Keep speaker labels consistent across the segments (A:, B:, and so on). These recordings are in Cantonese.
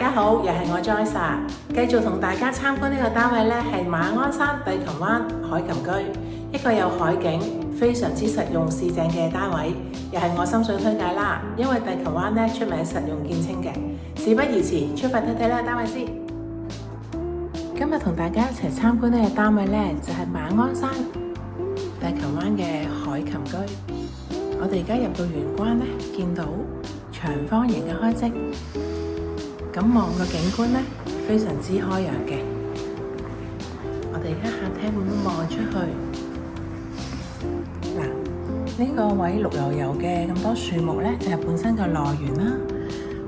A: 家好，又係我 Joyce， 繼續同大家參觀呢個單位呢，係馬鞍山帝琴灣海琴居，一個有海景、非常之實用市正嘅單位，又係我心水推介啦。因為帝琴灣呢出名實用見稱嘅，事不宜遲，出發睇睇呢個單位先。今日同大家一齊參觀呢個單位呢，就係馬鞍山帝琴灣嘅海琴居。我哋而家入到玄關呢，見到長方形嘅開積，咁望個景觀呢，非常之開揚嘅。我哋而家客廳咁望出去，嗱，呢個位綠油油嘅咁多樹木呢，就係本身個來源啦。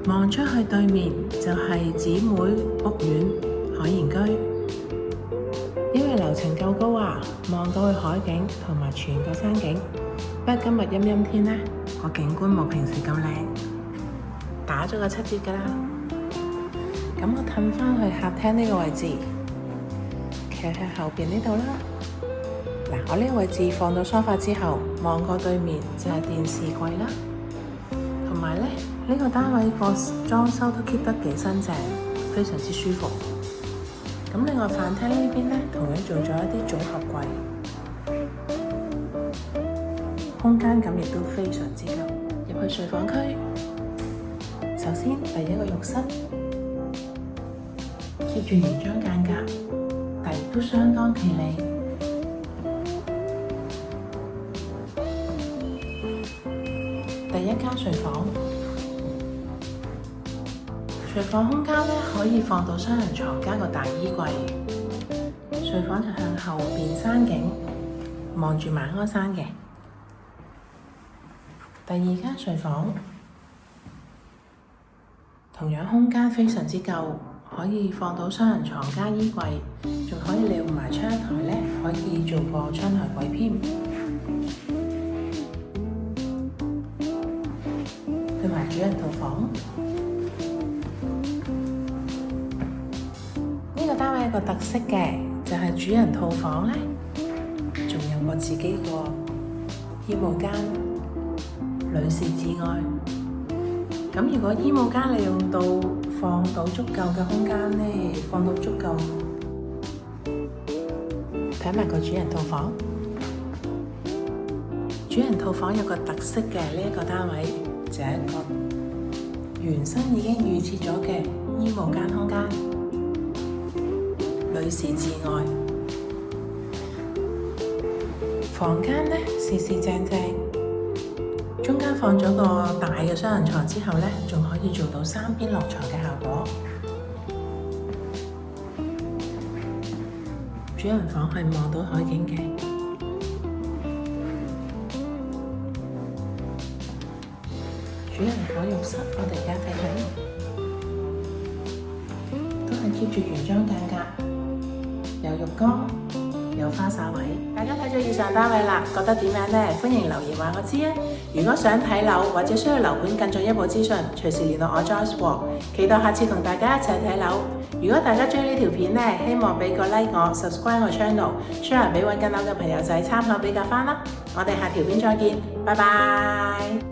A: 望出去對面就係姊妹屋苑海賢居，因為樓層夠高啊，望到去海景同埋全個山景。不過今日陰陰天呢，個景觀冇平時咁靚，打咗個7折㗎啦。咁我褪返去客廳呢個位置，企喺後邊呢度啦。嗱，我呢個位置放到梳化之後，望過對面就係電視櫃啦。同埋呢，呢個單位個裝修都 keep 得幾新淨，非常之舒服。咁另外飯廳呢邊呢，同樣做咗一啲組合櫃。空間感亦都非常之夠。入去睡房區，首先第一個浴室貼住原裝間隔，但亦都相當企理。第一間睡房，睡房空間呢可以放到雙人床加個大衣櫃。睡房就向後邊山景，望住馬鞍山嘅。第二間睡房同樣空間非常之夠，可以放到雙人床加衣櫃，仲可以利用埋窗台呢，可以做個窗台櫃添。去埋主人套房，呢個單位有個特色嘅，就係主人套房呢，仲有個自己個衣帽間。女士至愛，咁如果衣帽間利用到放到足夠嘅空間呢，放到足夠，睇埋個主人套房。主人套房有個特色嘅呢一個單位，就係一個原身已經預設咗嘅衣帽間空間，女士至愛。房間呢，四正正。中間放咗個大嘅雙人床之後呢，仲可以做到3邊落床嘅效果。主人房係望到海景嘅。主人房浴室，我哋而家睇睇，都係貼住原裝間隔，有浴缸，有花灑位。大家睇咗以上單位啦，覺得點樣呢？歡迎留言話我知啊！如果想睇樓或者需要樓盤更進一步資訊，隨時聯絡我 Joyce 喎。期待下次同大家一齊睇樓。如果大家鍾意呢條片呢，希望俾個 like 我 ，subscribe 我 channel，share 俾揾緊樓嘅朋友仔參考比較返啦。我哋下條片再見，拜拜。